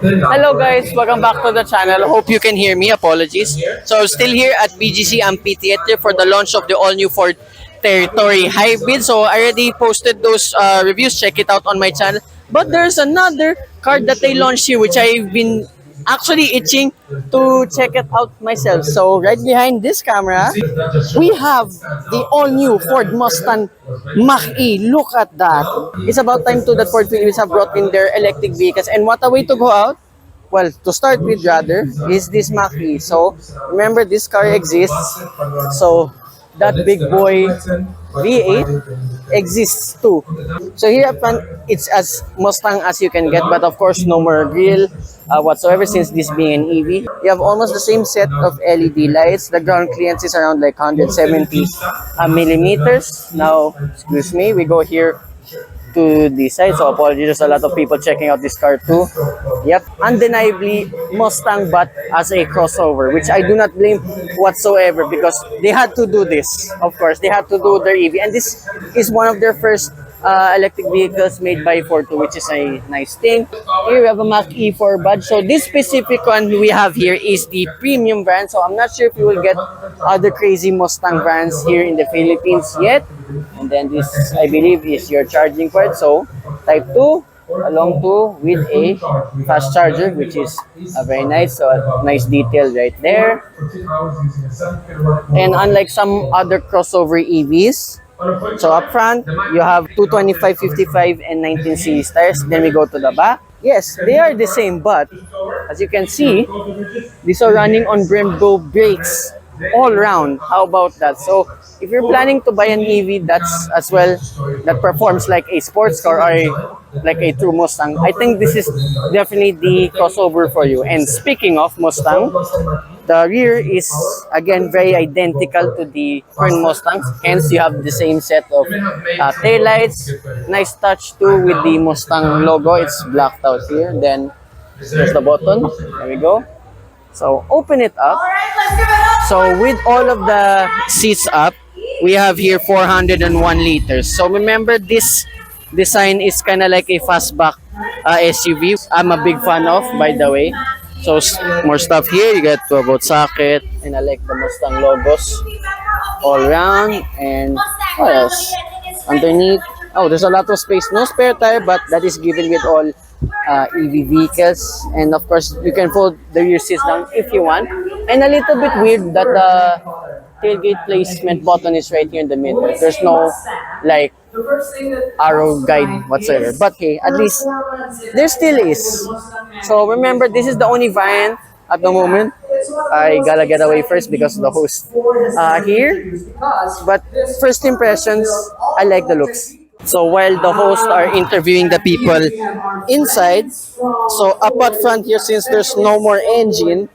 Hello guys, welcome back to the channel. Hope you can hear me. Apologies. So still here at BGC Amphitheater for the launch of the all-new Ford Territory Hybrid. So I already posted those reviews. Check it out on my channel. But there's another car that they launched here which I've been actually itching to check it out myself. So right behind this camera, we have the all-new Ford Mustang Mach-E. Look at that. It's about time too that Ford Philippines have brought in their electric vehicles. And what a way to go out. Well, to start with rather, is this Mach-E. So, remember this car exists. So, that big boy V8 exists too. So here up front, it's as Mustang as you can get, but of course no more grille whatsoever since this being an EV. You have almost the same set of LED lights. The ground clearance is around like 170 millimeters. Now, excuse me, we go here to the side, so apologies, there's a lot of people checking out this car too. Yep, undeniably Mustang, but as a crossover, which I do not blame whatsoever because they had to do this. Of course, they had to do their EV, and this is one of their first electric vehicles made by Ford too, which is a nice thing. Here we have a Mach-E 4 badge. So this specific one we have here is the premium brand. So I'm not sure if you will get other crazy Mustang brands here in the Philippines yet. And then this, I believe, is your charging port. So type 2 along 2 with a fast charger, which is very nice. So a nice detail right there. And unlike some other crossover EVs, so up front, you have 225, 55, and 19 series tires. Then we go to the back. Yes, they are the same, but as you can see, these are running on Brembo brakes all round. How about that? So if you're planning to buy an EV that's as well, that performs like a sports car or like a true Mustang, I think this is definitely the crossover for you. And speaking of Mustang, the rear is again very identical to the current Mustangs. Hence, you have the same set of taillights. Nice touch too with the Mustang logo. It's blacked out here. Then there's the button. There we go. So open it up. So with all of the seats up, we have here 401 liters. So remember, this design is kind of like a fastback SUV. I'm a big fan of, by the way. So more stuff here. You get 12-volt socket, and I like the Mustang logos all around. And what else? Underneath, oh, there's a lot of space. No spare tire, but that is given with all EV vehicles. And of course, you can fold the rear seats down if you want. And a little bit weird that the tailgate placement button is right here in the middle. There's no like arrow guide whatsoever, but hey, at least there still is. So remember, this is the only variant at the moment. I gotta get away first because the host here, but first impressions, I like the looks. So while the hosts are interviewing the people inside, so up at front here, since there's no more engine,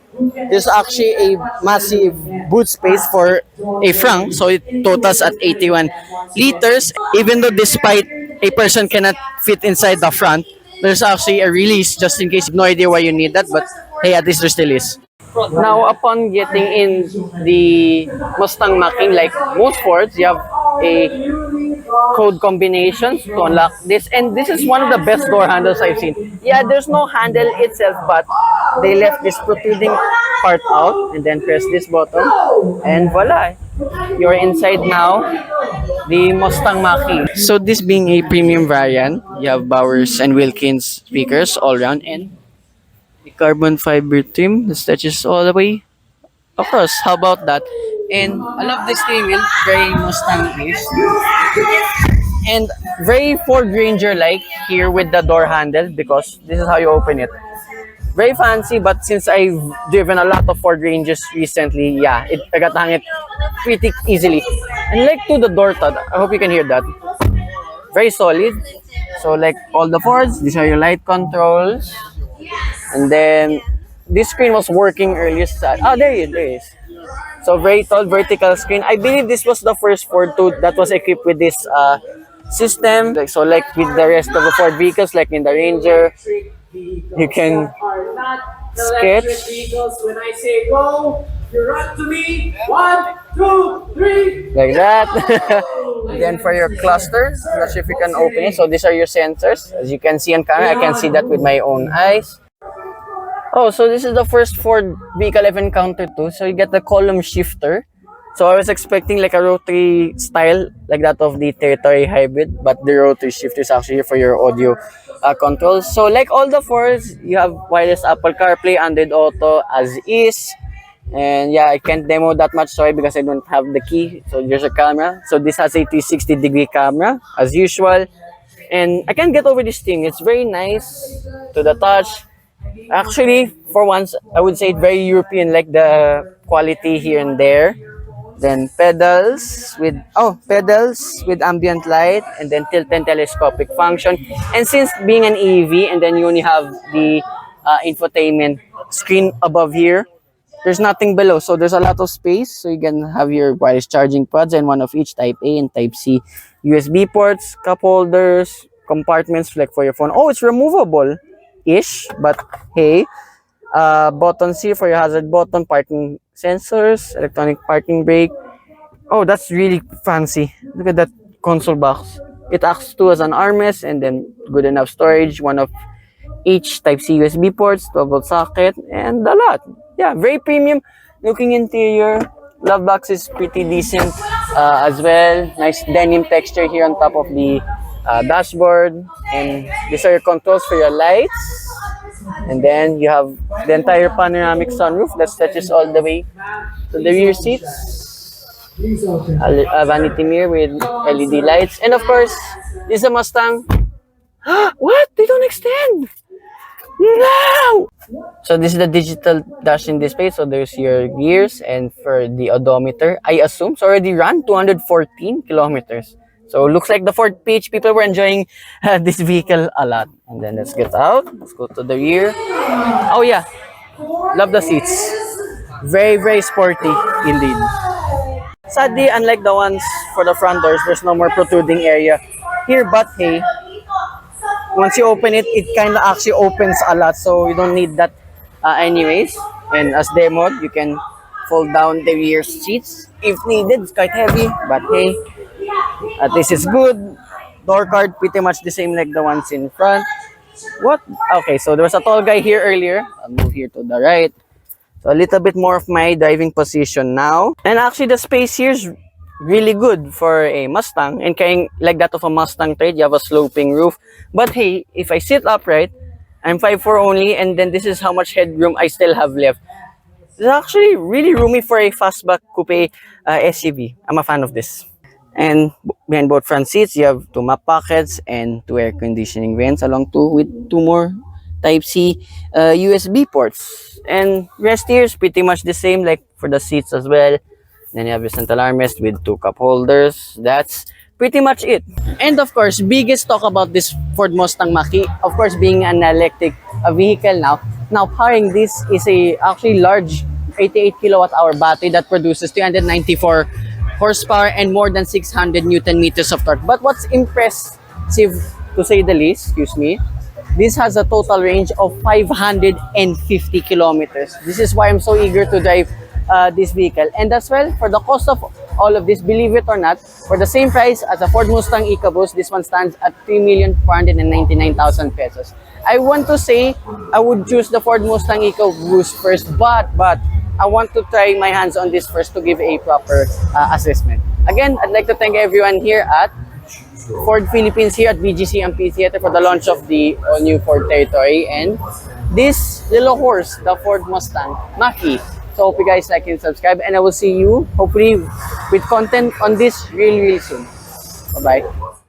there's actually a massive boot space for a frunk, so it totals at 81 liters. Even though despite a person cannot fit inside the front, there's actually a release just in case. No idea why you need that, but hey, at least there still is. Now, upon getting in the Mustang Mach-E, like most Fords, you have a code combination to unlock this, and this is one of the best door handles I've seen. Yeah, there's no handle itself, but they left this protruding part out, and then press this button, and voila, you're inside now the Mustang Mach-E. So this being a premium variant, you have Bowers and Wilkins speakers all around, and the carbon fiber trim that stretches all the way across. How about that? And I love this steering wheel, very Mustang-ish. And very Ford Ranger-like here with the door handle, because this is how you open it. Very fancy, but since I've driven a lot of Ford Rangers recently, yeah, I got to hang it pretty easily. And like to the door tab, I hope you can hear that. Very solid. So like all the Fords, these are your light controls. And then this screen was working earlier. Oh, there it is. So very tall vertical screen. I believe this was the first Ford that was equipped with this system. So like with the rest of the Ford vehicles, like in the Ranger, you can sketch. When I say go, you run to me. 1, 2, 3. Like that. Then for your cluster, I'm not sure if you can open it. So these are your sensors. As you can see on camera, I can see that with my own eyes. Oh, so this is the first Ford vehicle I've encountered too. So you get the column shifter. So I was expecting like a rotary style, like that of the Territory Hybrid, but the rotary shifter is actually for your audio controls. So like all the Fords, you have wireless Apple CarPlay, Android Auto as is. And yeah, I can't demo that much, sorry, because I don't have the key. So there's a camera. So this has a 360-degree camera as usual. And I can't get over this thing. It's very nice to the touch. Actually, for once, I would say very European, like the quality here and there. Then pedals with ambient light, and then tilt and telescopic function. And since being an EV, and then you only have the infotainment screen above here, there's nothing below, so there's a lot of space. So you can have your wireless charging pods, and one of each Type A and Type C USB ports, cup holders, compartments like for your phone. Oh, it's removable ish, but hey, buttons here for your hazard button, parking sensors, electronic parking brake. Oh, that's really fancy. Look at that console box. It acts too as an armrest, and then good enough storage, one of each Type C USB ports, 12-volt socket, and a lot. Yeah, very premium looking interior. Love box is pretty decent as well. Nice denim texture here on top of the dashboard. And these are your controls for your lights. And then you have the entire panoramic sunroof that stretches all the way to the rear seats. A vanity mirror with LED lights. And of course, this is a Mustang. What? They don't extend! No! So this is the digital dashing display. So there's your gears, and for the odometer, I assume it's already run 214 kilometers. So looks like the Ford PH people were enjoying this vehicle a lot. And then let's get out. Let's go to the rear. Oh yeah, love the seats. Very, very sporty indeed. Sadly, unlike the ones for the front doors, there's no more protruding area here. But hey, once you open it, it kind of actually opens a lot, so you don't need that anyways. And as demoed, you can fold down the rear seats if needed. It's quite heavy, but hey, at least it's good. Door card, pretty much the same like the ones in front. What? Okay, so there was a tall guy here earlier. I'll move here to the right. So a little bit more of my driving position now. And actually the space here is really good for a Mustang, and carrying like that of a Mustang trade, you have a sloping roof. But hey, if I sit upright, I'm 5'4" only, and then this is how much headroom I still have left. It's actually really roomy for a fastback coupe SUV. I'm a fan of this. And behind both front seats, you have two map pockets and two air conditioning vents, along with two more Type C USB ports. And rest here is pretty much the same like for the seats as well. Then you have your central armrest with two cup holders. That's pretty much it. And of course, biggest talk about this Ford Mustang Mach-E, of course, being an electric vehicle now. Now, powering this is a actually large 88 kilowatt hour battery that produces 394 horsepower and more than 600 Newton meters of torque. But what's impressive, to say the least, excuse me, this has a total range of 550 kilometers. This is why I'm so eager to drive this vehicle. And as well, for the cost of all of this, believe it or not, for the same price as a Ford Mustang EcoBoost, this one stands at 3,499,000 pesos. I want to say I would choose the Ford Mustang EcoBoost first, but I want to try my hands on this first to give a proper assessment. Again, I'd like to thank everyone here at Ford Philippines, here at BGC Amphitheater, for the launch of the all-new Ford Territory and this little horse, the Ford Mustang Mach-E. So hope you guys like and subscribe, and I will see you hopefully with content on this really soon. Bye-bye.